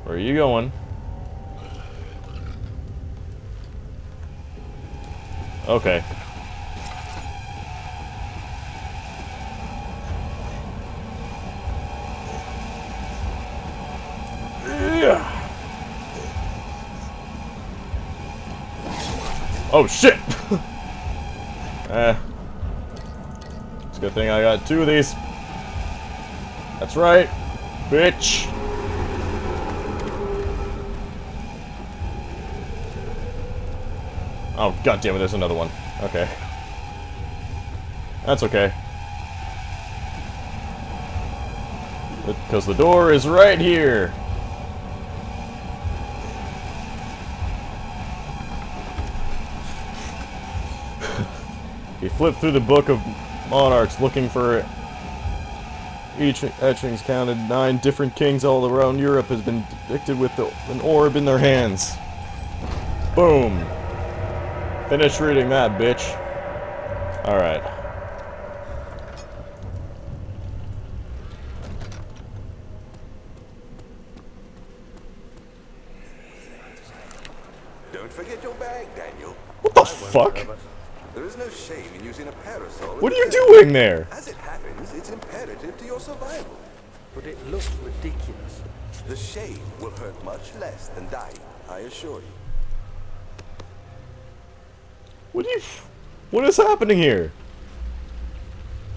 Where are you going? Okay. Oh shit! It's a good thing I got 2 of these. That's right, bitch. Oh god damn it! There's another one. Okay, that's okay. Because the door is right here. He flipped through the book of monarchs looking for each etchings counted 9 different kings all around Europe has been depicted with an orb in their hands. Boom. Finish reading that, bitch. Alright. Don't forget your bag, Daniel. What the fuck? There is no shame in using a parasol. What are you doing there? As it happens, it's imperative to your survival. But it looks ridiculous. The shade will hurt much less than dying, I assure you. What is happening here?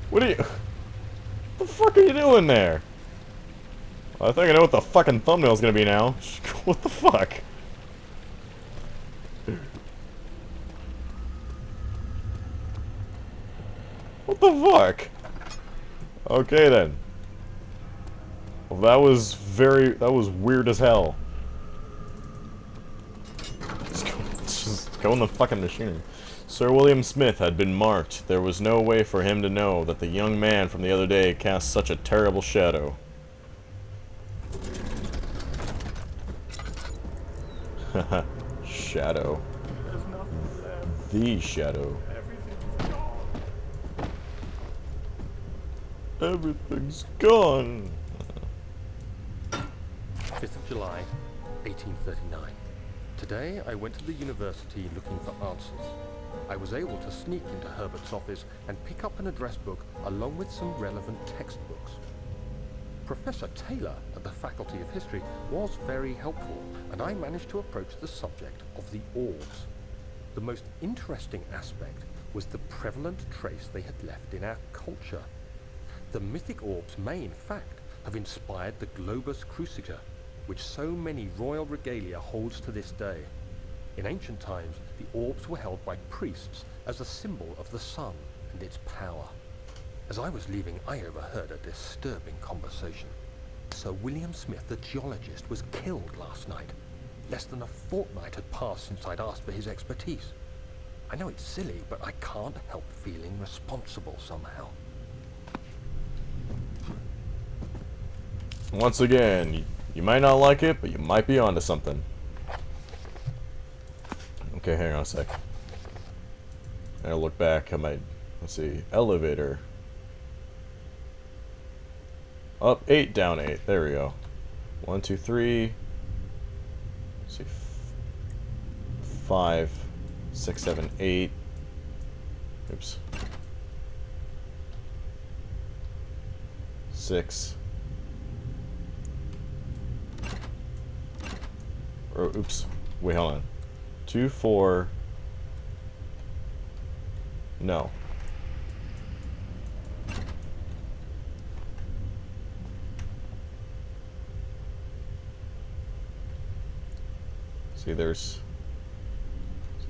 The fuck are you doing there? I think I know what the fucking thumbnail's gonna be now. What the fuck? What the fuck? Okay then. Well, that was weird as hell. Just go in the fucking machine. Sir William Smith had been marked. There was no way for him to know that the young man from the other day cast such a terrible shadow. Haha. Shadow. The shadow. Everything's gone. 5th of July, 1839. Today, I went to the university looking for answers. I was able to sneak into Herbert's office and pick up an address book along with some relevant textbooks. Professor Taylor at the Faculty of History was very helpful, and I managed to approach the subject of the orbs. The most interesting aspect was the prevalent trace they had left in our culture. The mythic orbs may, in fact, have inspired the globus cruciger, which so many royal regalia holds to this day. In ancient times, the orbs were held by priests as a symbol of the sun and its power. As I was leaving, I overheard a disturbing conversation. Sir William Smith, the geologist, was killed last night. Less than a fortnight had passed since I'd asked for his expertise. I know it's silly, but I can't help feeling responsible somehow. Once again, you might not like it, but you might be onto something. Okay, hang on a sec. I gotta look back. I might. Let's see. Elevator. Up 8, down 8. There we go. 1, 2, 3. Let's see. 5, 6, 7, 8. Oops. 6. Or, oops. Wait, hold on. 2, 4. No. See, there's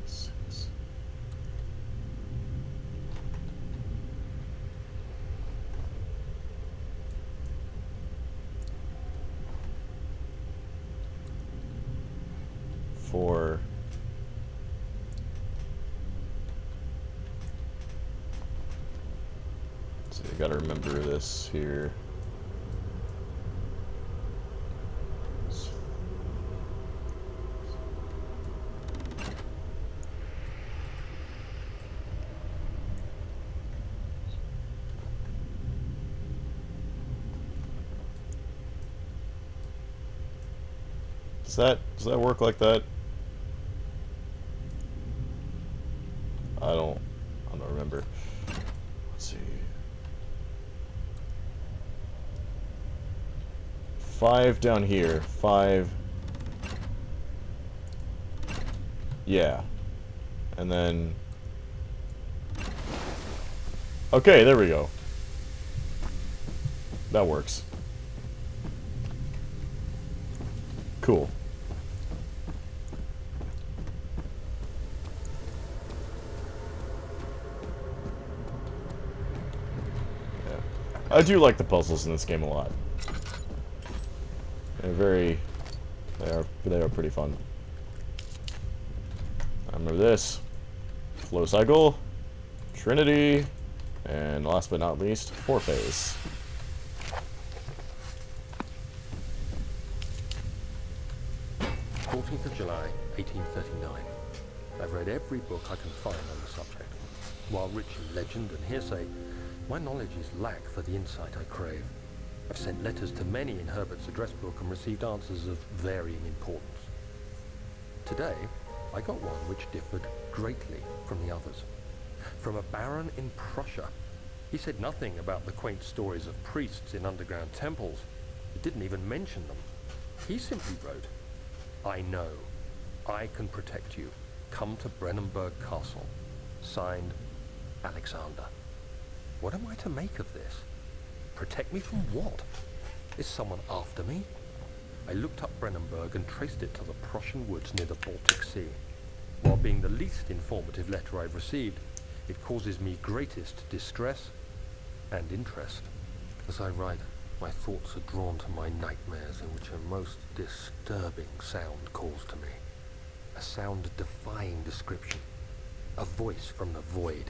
6. Four. So you gotta remember this here. Does that work like that? I don't remember. Let's see. 5 down here. 5. Yeah. And then. Okay, there we go. That works. Cool. I do like the puzzles in this game a lot. They are pretty fun. I remember this. Flow cycle, Trinity, and last but not least, 4-phase. July 1839. I've read every book I can find on the subject. While rich in legend and hearsay, my knowledge is lack for the insight I crave. I've sent letters to many in Herbert's address book and received answers of varying importance. Today, I got one which differed greatly from the others. From a baron in Prussia. He said nothing about the quaint stories of priests in underground temples. He didn't even mention them. He simply wrote, "I know. I can protect you. Come to Brennenburg Castle. Signed, Alexander." What am I to make of this? Protect me from what? Is someone after me? I looked up Brennenburg and traced it to the Prussian woods near the Baltic Sea. While being the least informative letter I've received, it causes me greatest distress and interest. As I write, my thoughts are drawn to my nightmares in which a most disturbing sound calls to me. A sound defying description. A voice from the void.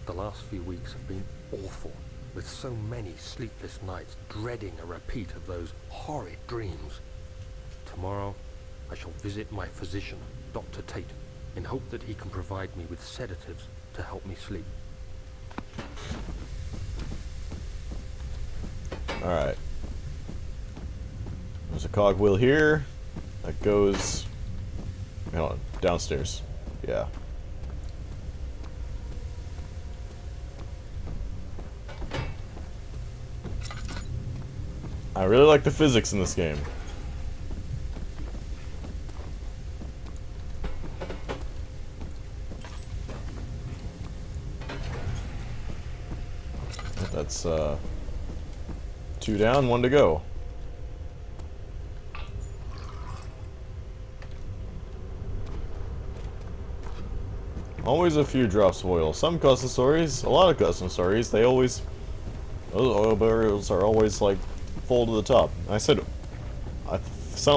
The last few weeks have been awful, with so many sleepless nights dreading a repeat of those horrid dreams. Tomorrow, I shall visit my physician, Dr. Tate, in hope that he can provide me with sedatives to help me sleep. Alright. There's a cogwheel here that goes... Hold on, downstairs. Yeah. I really like the physics in this game. That's 2 down, 1 to go. Always a few drops of oil. Some custom stories, a lot of custom stories, they always... Those oil barrels are always, like, full to the top. I sound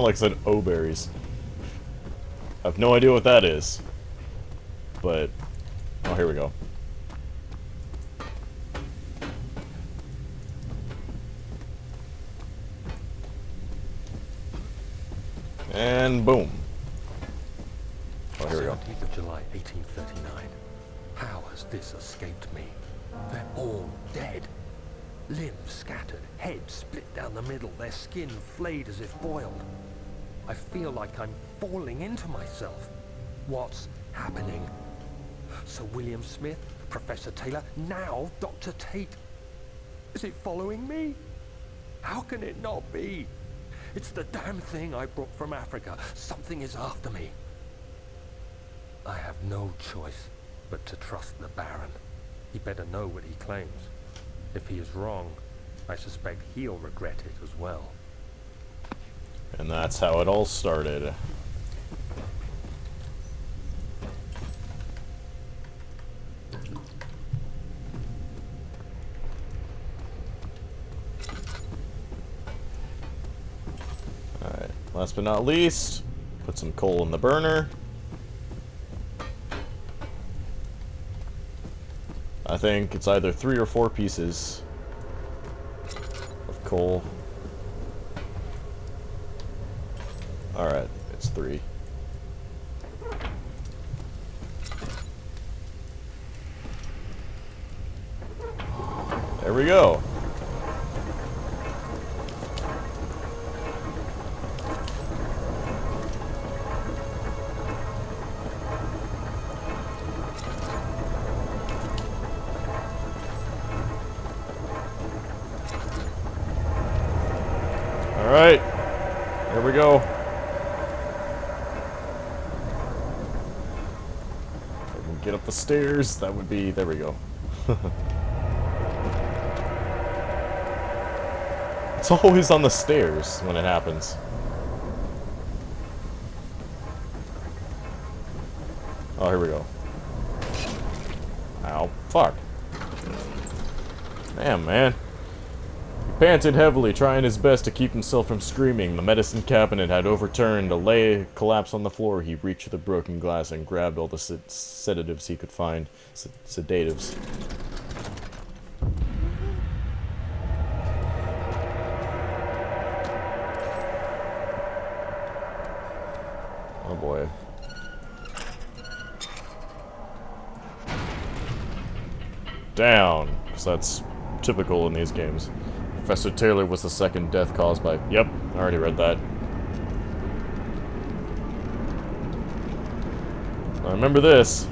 like I said O-berries. I have no idea what that is. But... Oh, here we go. And boom. Oh, here we go. 17th of July, 1839. How has this escaped me? They're all dead. Limbs scattered, heads split down the middle, their skin flayed as if boiled. I feel like I'm falling into myself. What's happening? Sir William Smith, Professor Taylor, now Dr. Tate. Is it following me? How can it not be? It's the damn thing I brought from Africa. Something is after me. I have no choice but to trust the Baron. He better know what he claims. If he is wrong, I suspect he'll regret it as well. And that's how it all started. Alright, last but not least, put some coal in the burner. I think it's either 3 or 4 pieces of coal. Alright, it's 3. There we go. Alright, here we go. If we can get up the stairs, that would be, there we go. It's always on the stairs when it happens. Oh, here we go. Ow, fuck. Damn, man. He panted heavily, trying his best to keep himself from screaming. The medicine cabinet had overturned. A lay collapsed on the floor. He reached for the broken glass and grabbed all the sedatives he could find. Sedatives. Oh boy. Down. So that's typical in these games. Professor Taylor was the second death caused by... Yep, I already read that. I remember this.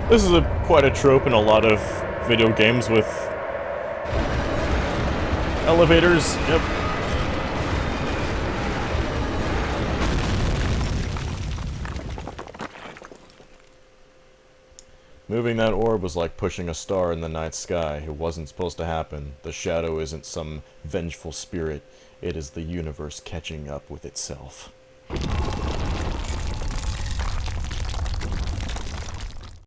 This is quite a trope in a lot of video games with elevators. Yep. Moving that orb was like pushing a star in the night sky. It wasn't supposed to happen. The shadow isn't some vengeful spirit. It is the universe catching up with itself.